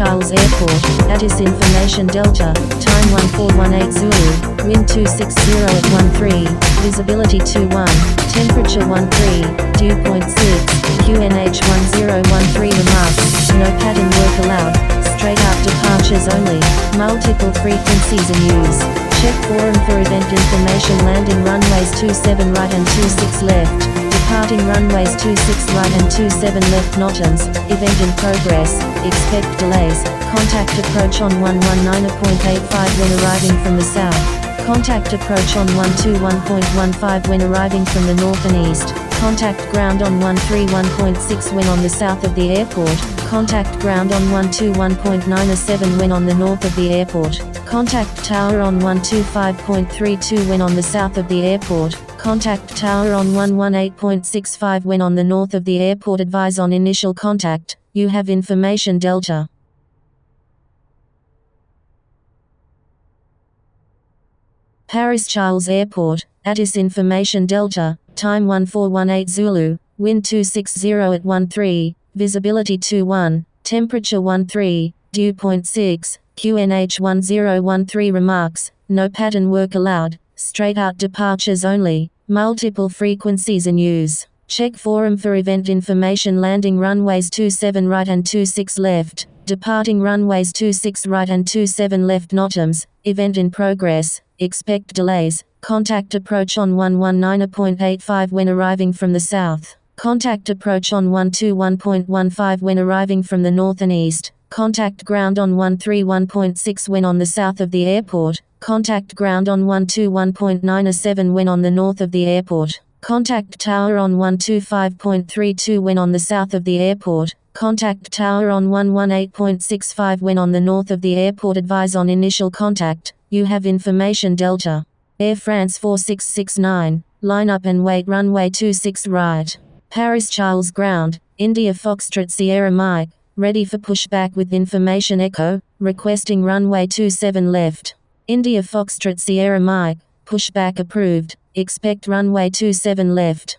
Charles Airport, ATIS information Delta, time 1418 Zulu, wind 260 at 13, visibility 21, temperature 13, dew point 6, QNH 1013 remarks, no pattern work allowed, straight out departures only, multiple frequencies in use. Check forum for event information. Landing runways 27 right and 26 left. Departing runways 26 right and 27 left Notams. Event in progress. Expect delays. Contact approach on 119.85 when arriving from the south. Contact approach on 121.15 when arriving from the north and east. Contact ground on 131.6 when on the south of the airport. Contact ground on 121.97 when on the north of the airport. Contact tower on 125.32 when on the south of the airport. Contact tower on 118.65 when on the north of the airport. Advise on initial contact. You have information Delta. Paris Charles Airport, ATIS information Delta, time 1418 Zulu, wind 260 at 13, visibility 21, temperature 13, dew point 6, QNH 1013 remarks, no pattern work allowed, straight out departures only, multiple frequencies in use. Check forum for event information. Landing runways 27 right and 26 left. Departing runways 26 right and 27 left Notams. Event in progress. Expect delays. Contact approach on 119.85 when arriving from the south. Contact approach on 121.15 when arriving from the north and east. Contact ground on 131.6 when on the south of the airport. Contact ground on 121.97 when on the north of the airport. Contact tower on 125.32 when on the south of the airport. Contact tower on 118.65 when on the north of the airport. Advise on initial contact. You have information Delta. Air France 4669, line up and wait runway 26 right. Paris Charles ground, India Foxtrot Sierra Mike, ready for pushback with information Echo, requesting runway 27 left. India Foxtrot Sierra Mike, pushback approved, expect runway 27 left.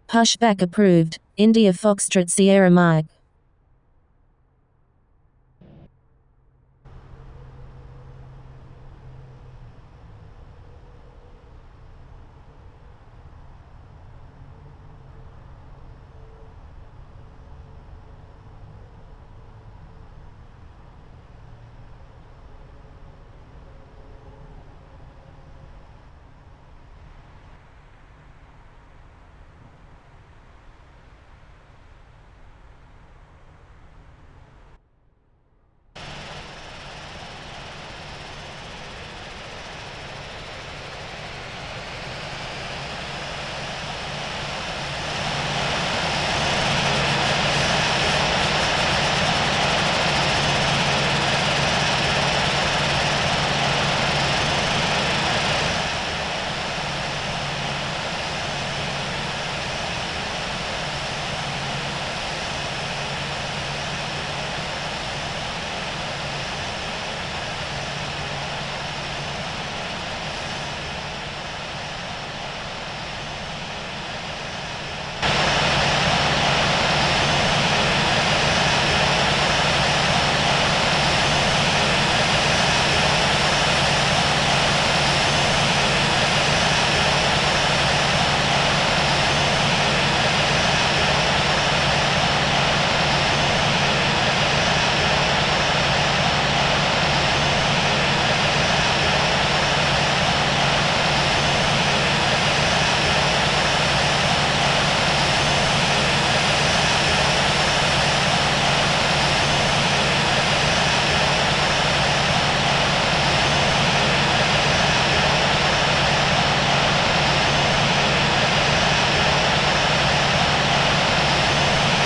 Pushback approved, India Foxtrot Sierra Mike.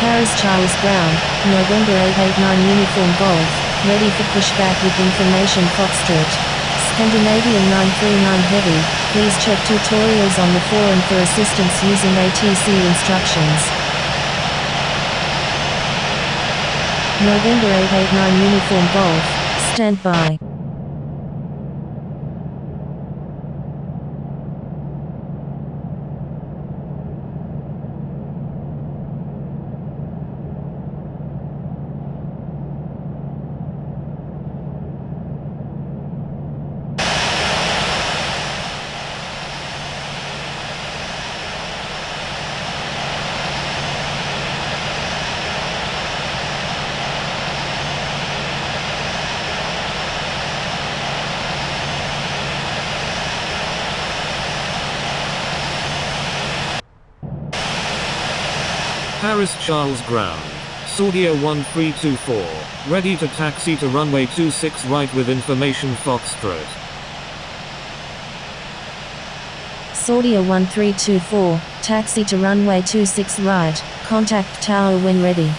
Paris Charles ground, November 889 Uniform Golf, ready for pushback with information Foxtrot. Scandinavian 939 Heavy, please check tutorials on the forum for assistance using ATC instructions. November 889 Uniform Golf, stand by. Paris Charles Ground. Saudia 1324. Ready to taxi to runway 26 right with information Foxtrot. Saudia 1324, taxi to runway 26 right, contact tower when ready.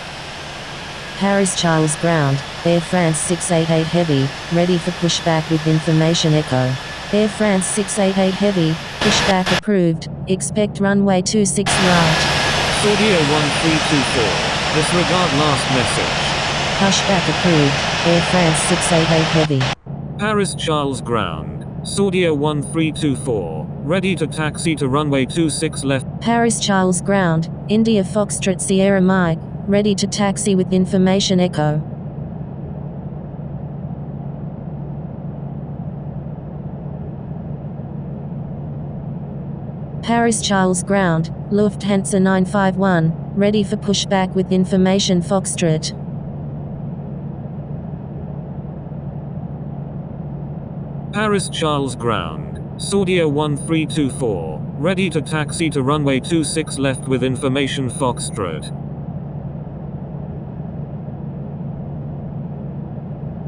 Paris Charles Ground, Air France 688 Heavy, ready for pushback with information Echo. Air France 688 Heavy, pushback approved, expect runway 26 right. Saudia 1324, disregard last message. Pushback approved, Air France 688 Heavy. Paris Charles Ground, Saudia 1324, ready to taxi to runway 26 left. Paris Charles Ground, India Foxtrot Sierra Mike, ready to taxi with information Echo. Paris Charles Ground, Lufthansa 951, ready for pushback with information Foxtrot. Paris Charles Ground, Saudia 1324, ready to taxi to runway 26 left with information Foxtrot.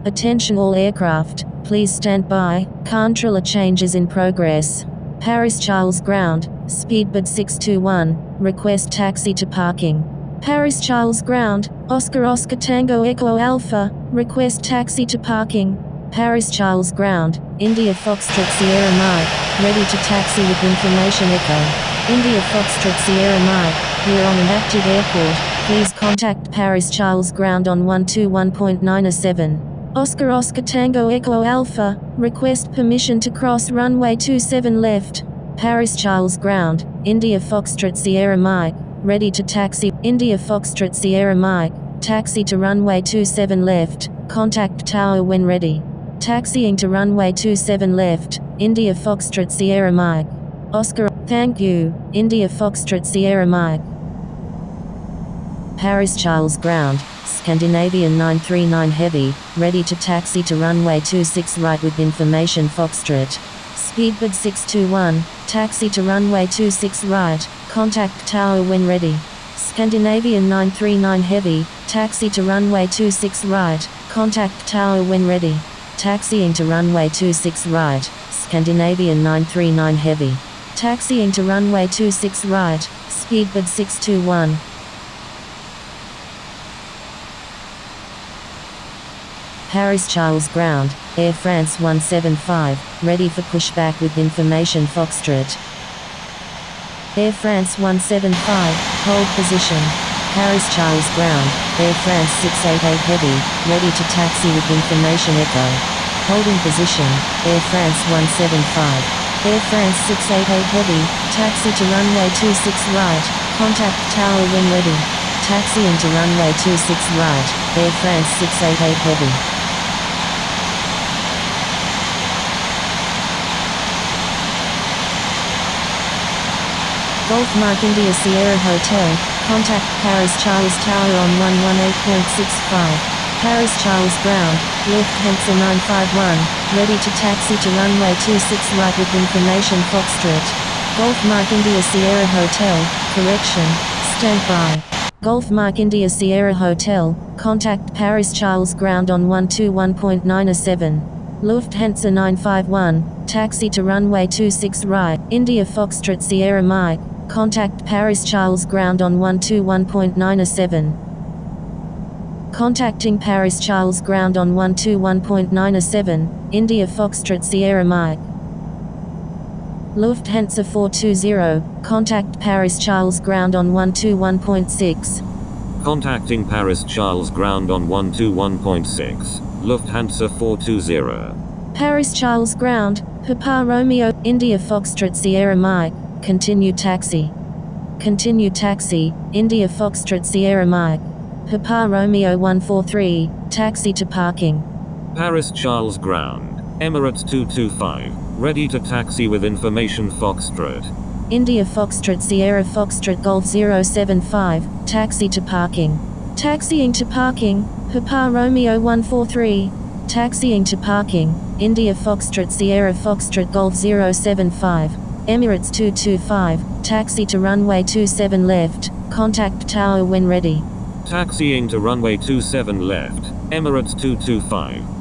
Attention all aircraft, please stand by, controller changes in progress. Paris Charles Ground, Speedbird 621, request taxi to parking. Paris Charles Ground, Oscar Oscar Tango Echo Alpha, request taxi to parking. Paris Charles Ground, India Foxtrot Sierra Mike, ready to taxi with information Echo. India Foxtrot Sierra Mike, we're on an active airport, please contact Paris Charles Ground on 121.97. Oscar Oscar Tango Echo Alpha, request permission to cross runway 27 left. Paris Charles Ground, India Foxtrot Sierra Mike, ready to taxi. India Foxtrot Sierra Mike, taxi to runway 27 left, contact tower when ready. Taxiing to runway 27 left, India Foxtrot Sierra Mike. Oscar, thank you, India Foxtrot Sierra Mike. Paris Charles Ground, Scandinavian 939 Heavy, ready to taxi to runway 26 right with information Foxtrot. Speedbird 621, taxi to runway 26 right, contact tower when ready. Scandinavian 939 Heavy, taxi to runway 26 right, contact tower when ready. Taxiing to runway 26 right, Scandinavian 939 Heavy. Taxiing to runway 26 right, Speedbird 621. Paris Charles Ground, Air France 175, ready for pushback with information Foxtrot. Air France 175, hold position. Paris Charles Ground, Air France 688 Heavy, ready to taxi with information Echo. Holding position, Air France 175. Air France 688 Heavy, taxi to runway 26 right, contact tower when ready. Taxiing to runway 26 right, Air France 688 Heavy. Golf Mark India Sierra Hotel, contact Paris Charles Tower on 118.65. Paris Charles Ground, Lufthansa 951, ready to taxi to runway 26 right with information Foxtrot. Golf Mark India Sierra Hotel, correction, stand by. Golf Mark India Sierra Hotel, contact Paris Charles Ground on 121.97. Lufthansa 951, taxi to runway 26 right, India Foxtrot Sierra Mike, contact Paris Charles Ground on 121.97. Contacting Paris Charles Ground on 121.97, India Foxtrot Sierra Mike. Lufthansa 420, contact Paris Charles Ground on 121.6. Contacting Paris Charles Ground on 121.6, Lufthansa 420. Paris Charles Ground, Papa Romeo, India Foxtrot Sierra Mike, continue taxi. Continue taxi, India Foxtrot Sierra Mike. Papa Romeo 143, taxi to parking. Paris Charles Ground, Emirates 225, ready to taxi with information Foxtrot. India Foxtrot Sierra Foxtrot Golf 075, taxi to parking. Taxiing to parking, Papa Romeo 143, taxiing to parking, India Foxtrot Sierra Foxtrot Golf 075, Emirates 225, taxi to runway 27 left, Contact tower when ready. Taxiing to runway 27 left, Emirates 225.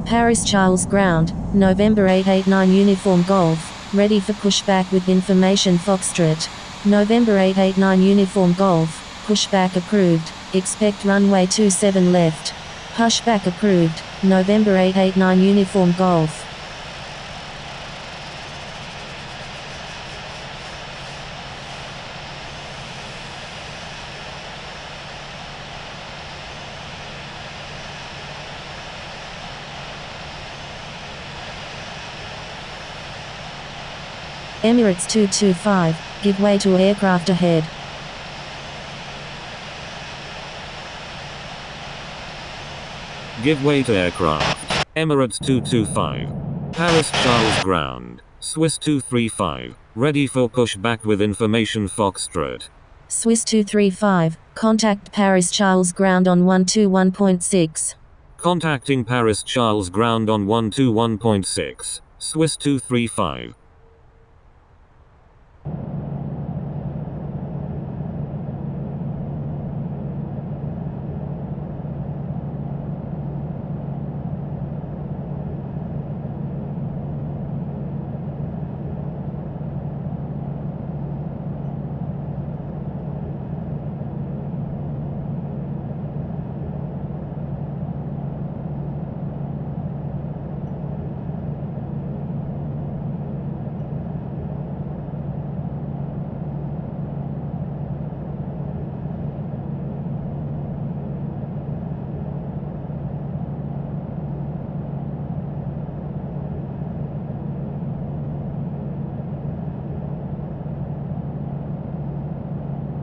Paris Charles Ground, November 889 Uniform Golf, ready for pushback with information Foxtrot. November 889 Uniform Golf, pushback approved, expect runway 27 left. Pushback approved, November 889 Uniform Golf. Emirates 225, give way to aircraft ahead. Give way to aircraft. Emirates 225. Paris Charles Ground, Swiss 235, ready for pushback with information Foxtrot. Swiss 235, contact Paris Charles Ground on 121.6. Contacting Paris Charles Ground on 121.6, Swiss 235.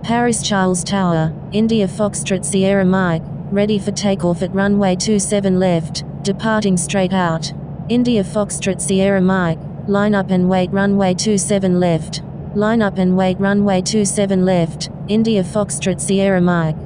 Paris Charles Tower, India Foxtrot Sierra Mike, ready for takeoff at runway 27 left, departing straight out. India Foxtrot Sierra Mike, line up and wait runway 27 left. Line up and wait runway 27 left, India Foxtrot Sierra Mike.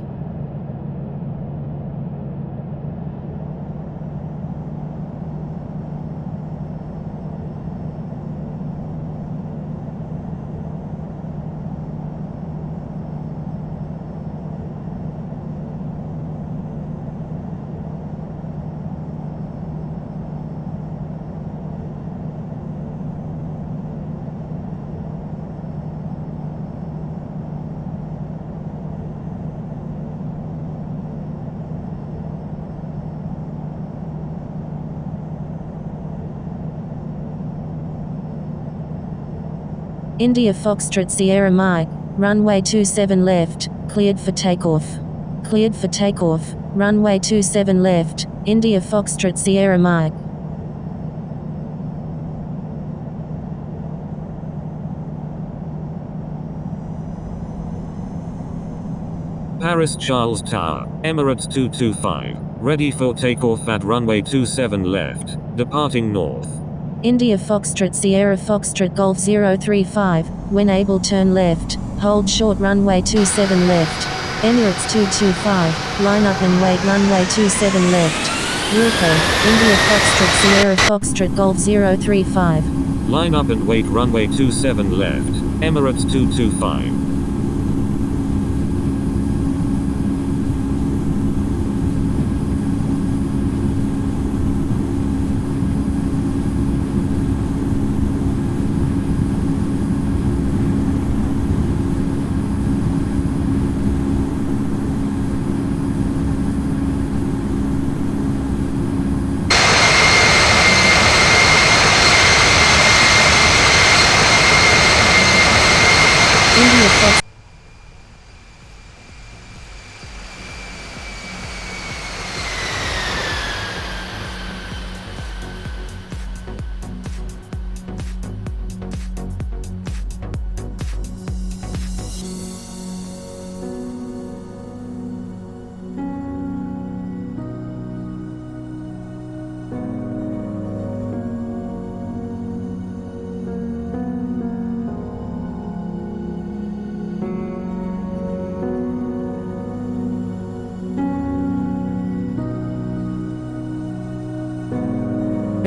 India Foxtrot Sierra Mike, runway 27 left, cleared for takeoff. Cleared for takeoff, runway 27 left, India Foxtrot Sierra Mike. Paris Charles Tower, Emirates 225, ready for takeoff at runway 27 left, departing north. India Foxtrot Sierra Foxtrot Golf 035, when able turn left, hold short runway 27 left. Emirates 225, line up and wait runway 27 left. Wilco, India Foxtrot Sierra Foxtrot Golf 035. Line up and wait runway 27 left, Emirates 225. India Fox.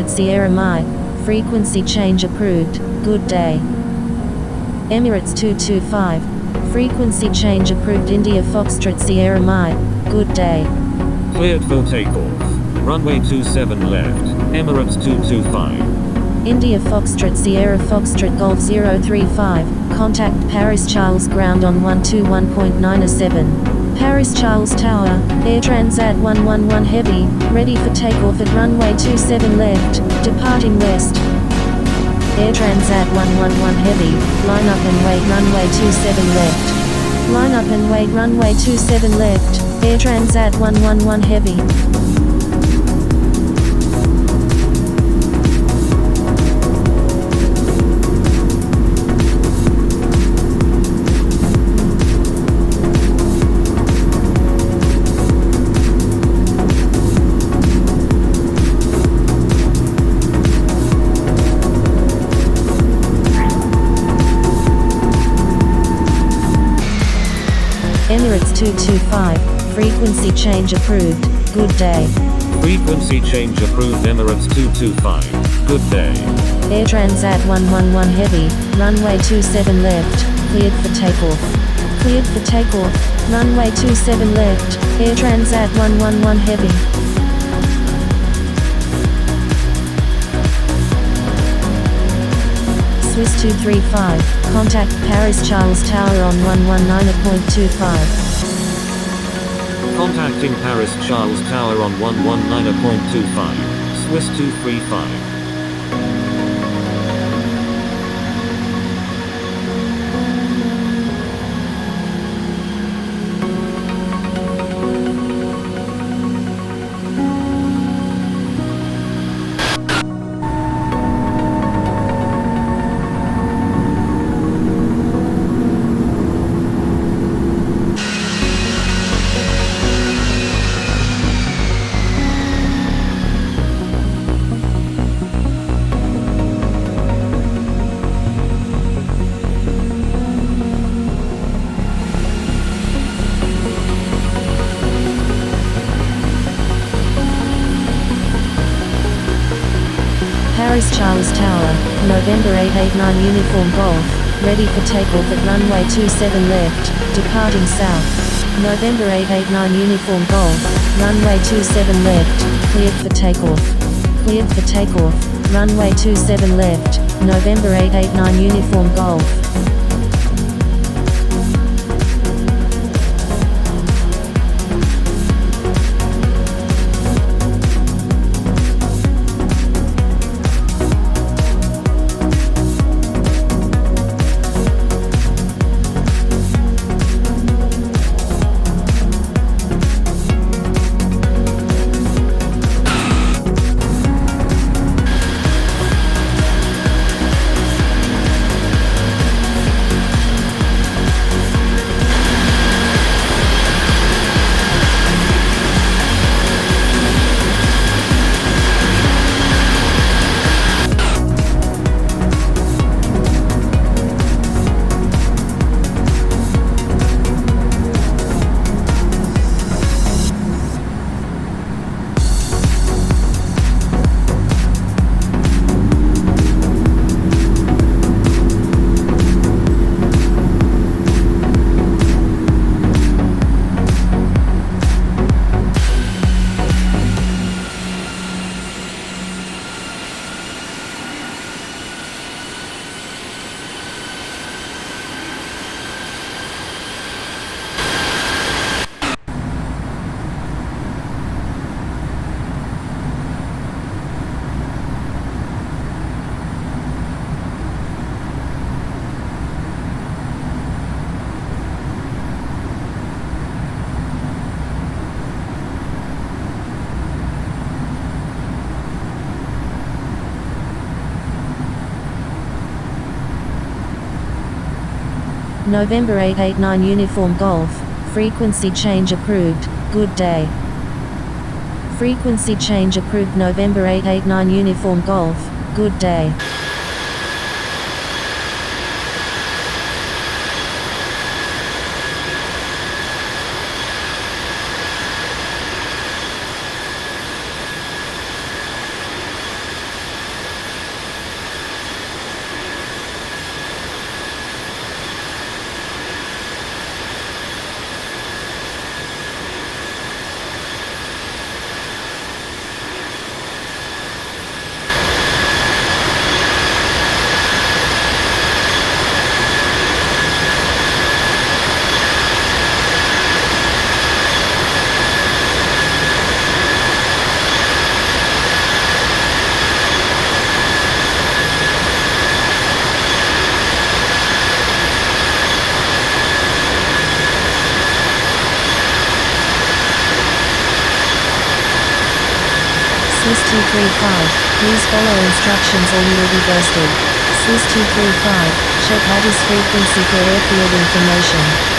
Sierra Mike, frequency change approved, good day. Emirates 225, frequency change approved. India Foxtrot Sierra Mike, good day. Cleared for takeoff. Runway 27 left, Emirates 225. India Foxtrot Sierra Foxtrot Golf 035, contact Paris Charles ground on 121.97. Paris Charles Tower, Air Transat 111 Heavy, ready for takeoff at runway 27 left, departing west. Air Transat 111 Heavy, line up and wait runway 27 left. Line up and wait runway 27 left, Air Transat 111 Heavy. Emirates 225, frequency change approved, good day. Frequency change approved, Emirates 225, good day. Air Transat 111 Heavy, runway 27 left, cleared for takeoff. Cleared for takeoff, runway 27 left, Air Transat 111 Heavy. Swiss 235, contact Paris Charles Tower on 119.25. Contacting Paris Charles Tower on 119.25, Swiss 235. Paris Charles Tower, November 889 Uniform Golf, ready for takeoff at runway 27 left, departing south. November 889 Uniform Golf, runway 27 left, cleared for takeoff. Cleared for takeoff, runway 27 left, November 889 Uniform Golf. November 889 Uniform Golf, frequency change approved, good day. Frequency change approved November 889 Uniform Golf, good day. Swiss 235, please follow instructions or you will be bursted. Swiss 235, check ATIS frequency for airfield information.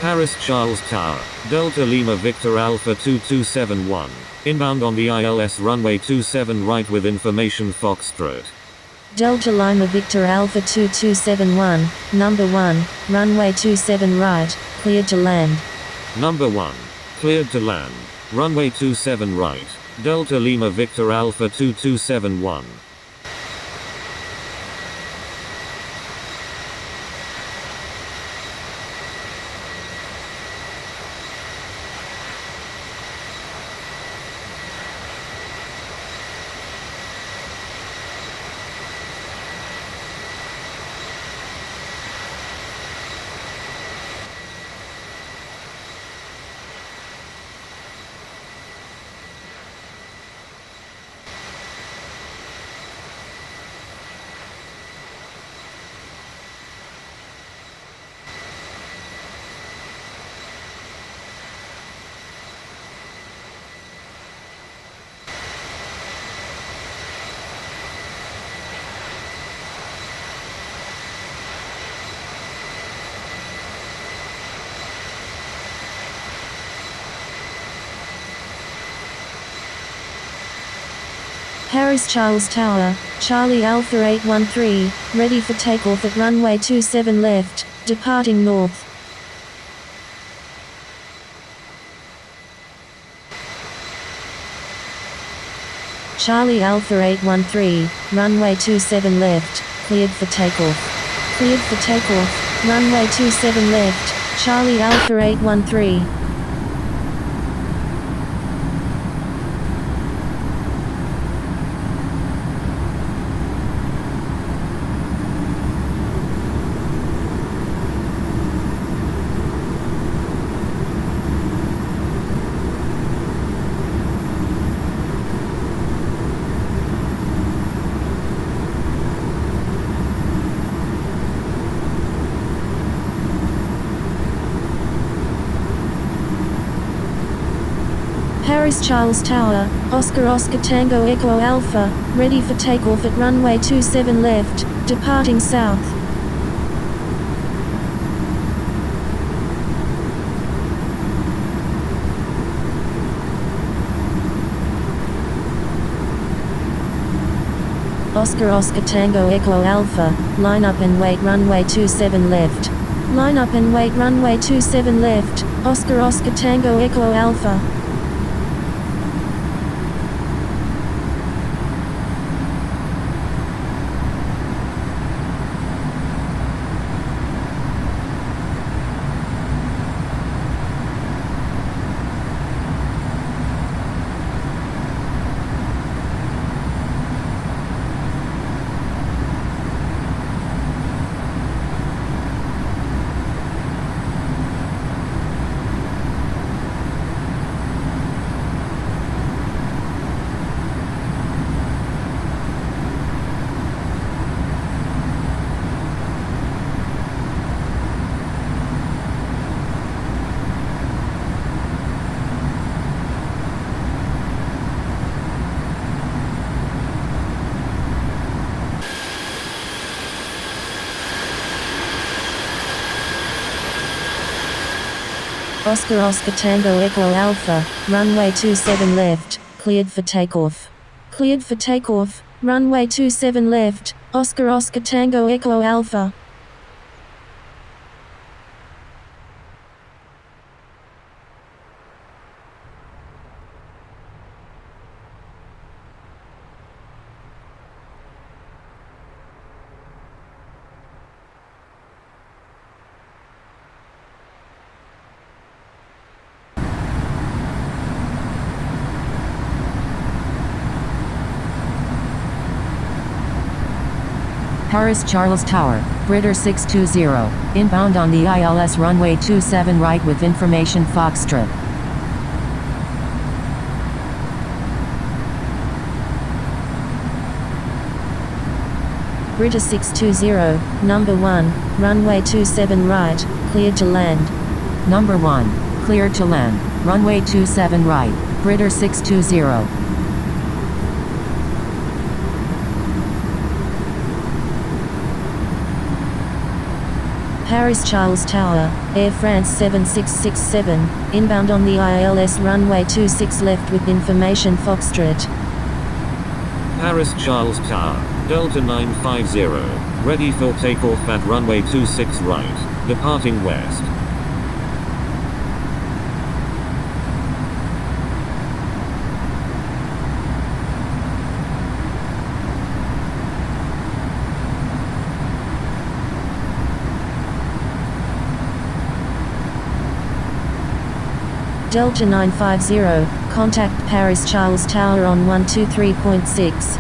Paris Charles Tower, Delta Lima Victor Alpha 2271, inbound on the ILS runway 27 right with information Foxtrot. Delta Lima Victor Alpha 2271, number 1, runway 27 right, cleared to land. Number 1, cleared to land, runway 27 right, Delta Lima Victor Alpha 2271. Paris Charles Tower, Charlie Alpha 813, ready for takeoff at runway 27 left, departing north. Charlie Alpha 813, runway 27 left, cleared for takeoff. Cleared for takeoff, runway 27 left, Charlie Alpha 813. Paris Charles Tower, Oscar Tango Echo Alpha, ready for takeoff at runway 27 left, departing south. Oscar Tango Echo Alpha, line up and wait runway 27 left. Line up and wait runway 27 left, Oscar Tango Echo Alpha. Oscar Tango Echo Alpha, runway 27 left, cleared for takeoff. Cleared for takeoff, runway 27 left, Oscar Tango Echo Alpha. Paris Charles Tower, Britter 620, inbound on the ILS runway 27 right with information Foxtrot. Britter 620, number 1, runway 27 right, cleared to land. Number 1, cleared to land, runway 27 right, Britter 620. Paris Charles Tower, Air France 7667, inbound on the ILS runway 26 left with information Foxtrot. Paris Charles Tower, Delta 950, ready for takeoff at runway 26 right, departing west. Delta 950, contact Paris Charles Tower on 123.6.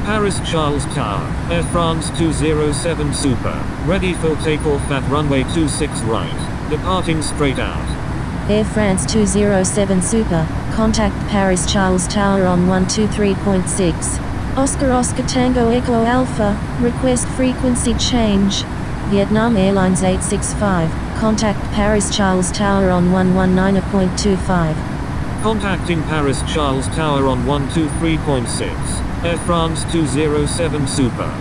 Paris Charles Tower, Air France 207 Super, ready for takeoff at runway 26 right, departing straight out. Air France 207 Super, contact Paris Charles Tower on 123.6. Oscar Tango Echo Alpha, request frequency change. Vietnam Airlines 865, contact Paris Charles Tower on 119.25. Contacting Paris Charles Tower on 123.6, Air France 207 Super.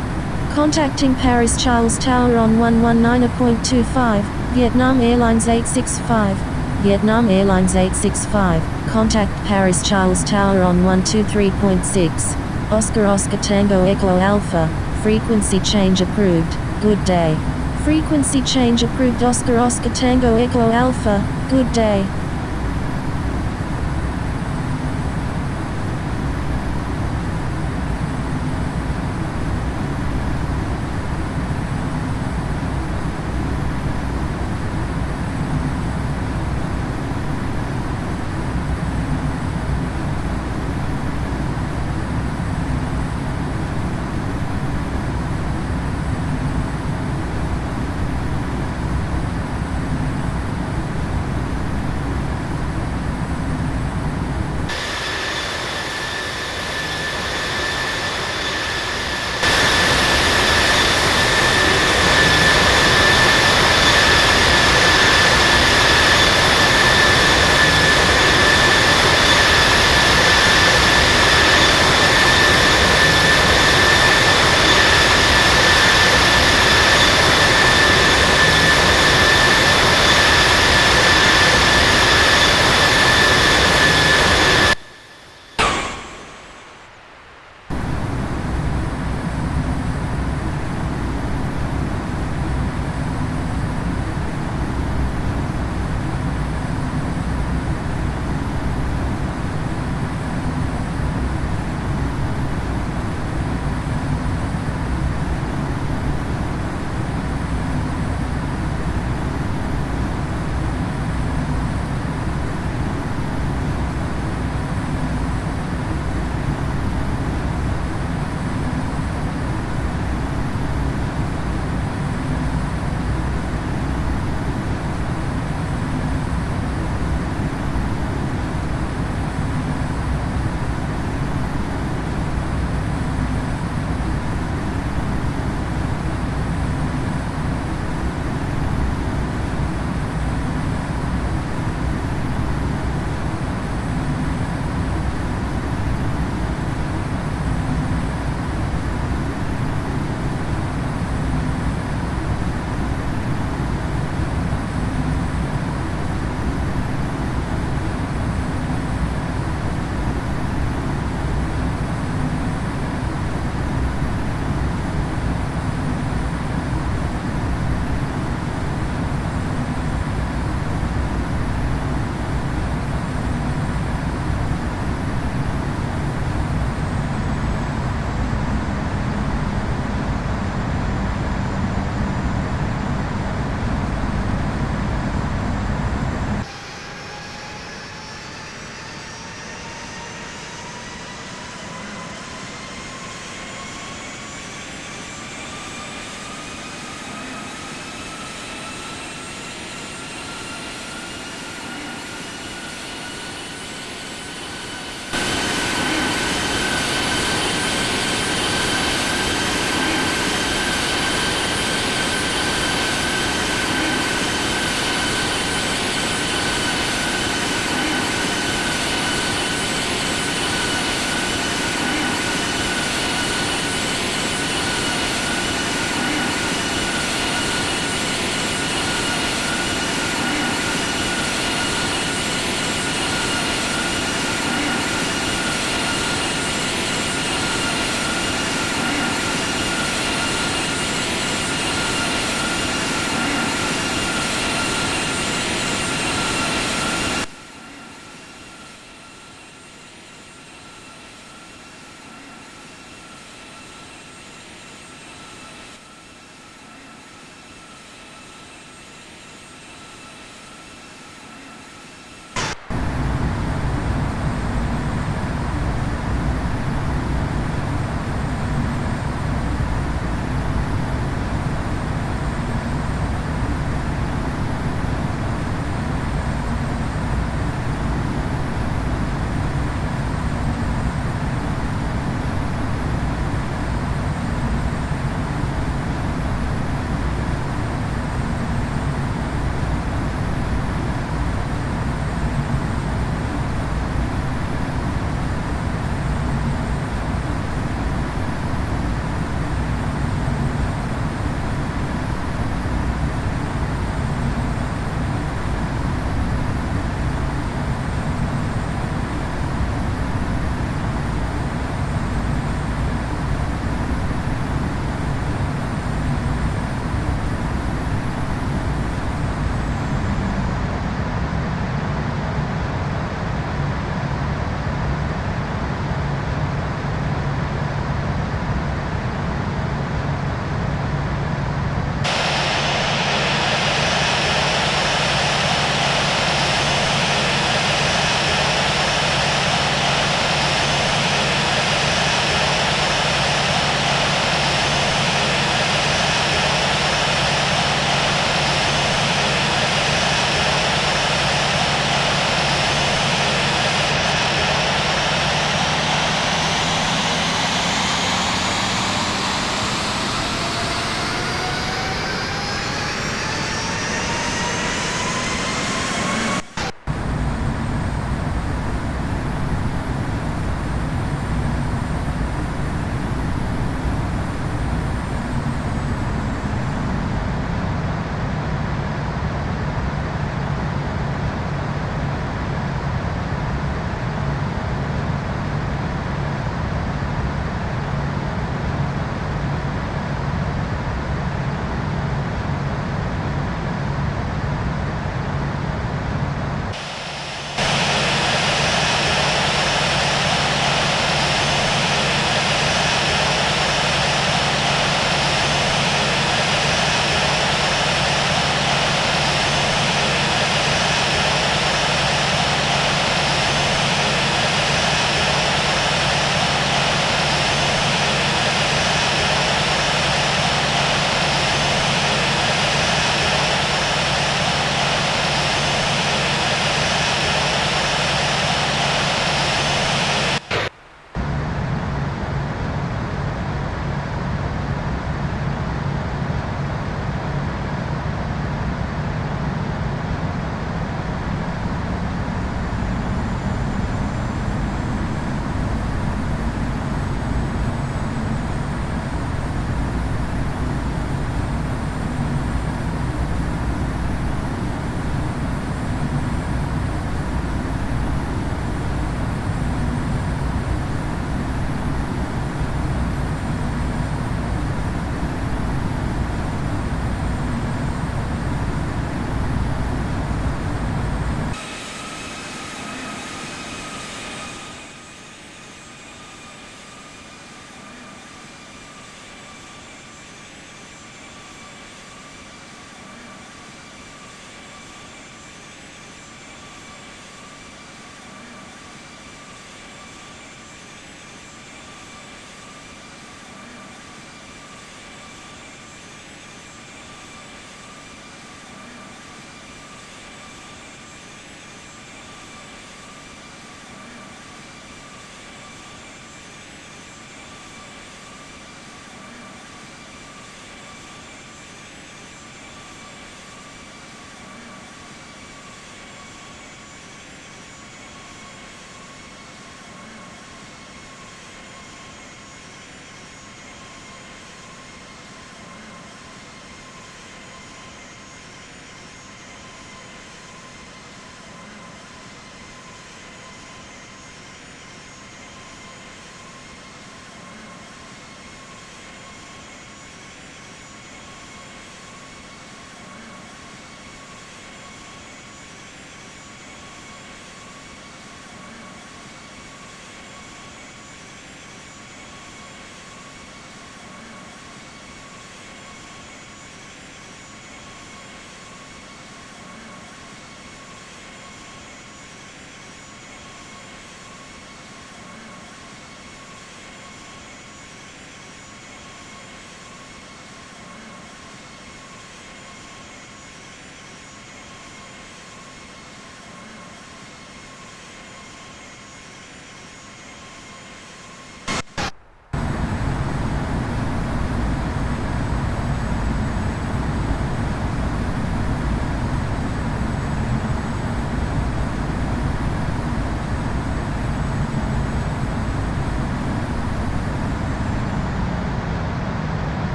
Contacting Paris Charles Tower on 119.25, Vietnam Airlines 865. Vietnam Airlines 865, contact Paris Charles Tower on 123.6. Oscar Tango Echo Alpha, frequency change approved, good day. Frequency change approved. Oscar Tango Echo Alpha, good day.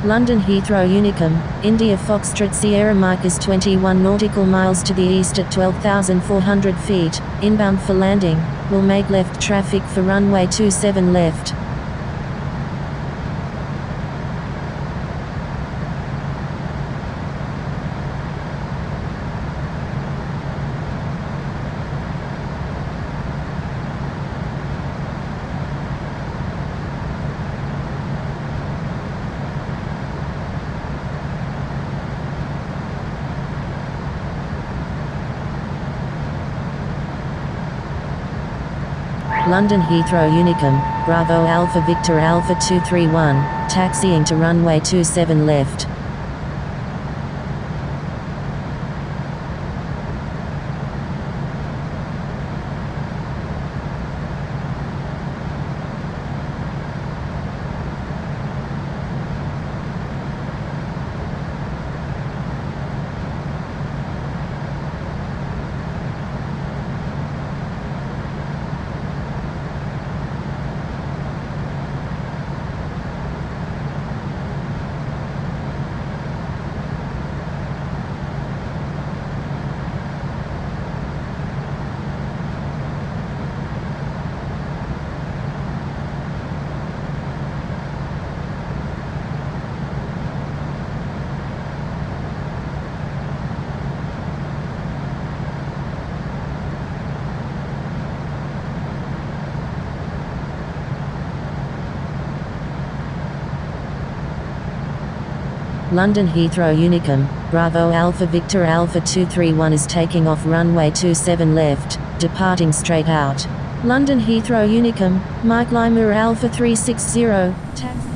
London Heathrow Unicum, India Foxtrot Sierra Mike is 21 nautical miles to the east at 12,400 feet, inbound for landing, will make left traffic for runway 27 left. London Heathrow Unicum, Bravo Alpha Victor Alpha 231, taxiing to runway 27 left. London Heathrow Unicum, Bravo Alpha Victor Alpha 231 is taking off runway 27 left, departing straight out. London Heathrow Unicum, Mike Lima Alpha 360, taxi.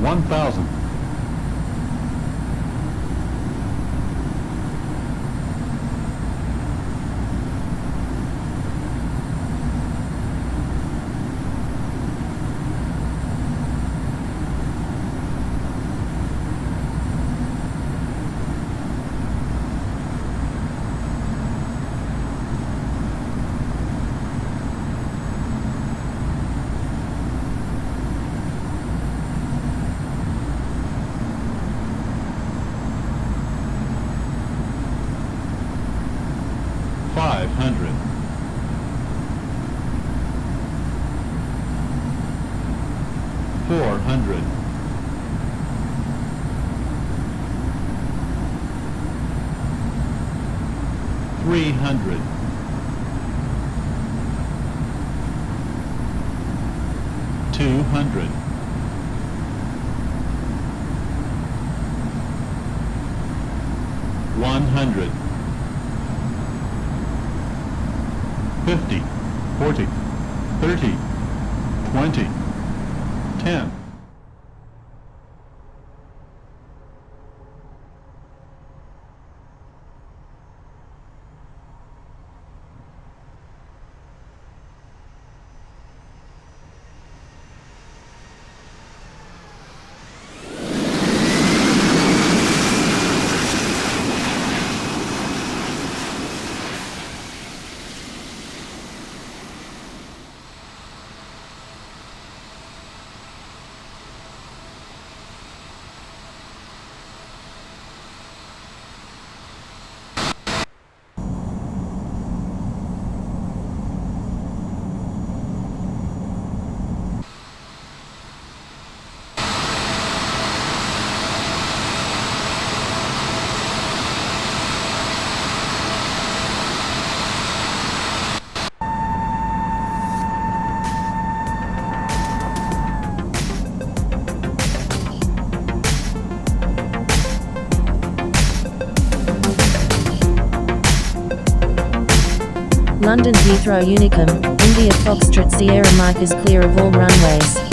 One thousand. Four hundred. $300. $200. $100. 50, 40, 30, 20, 10. London Heathrow Unicum, India Foxtrot Sierra Mike is clear of all runways.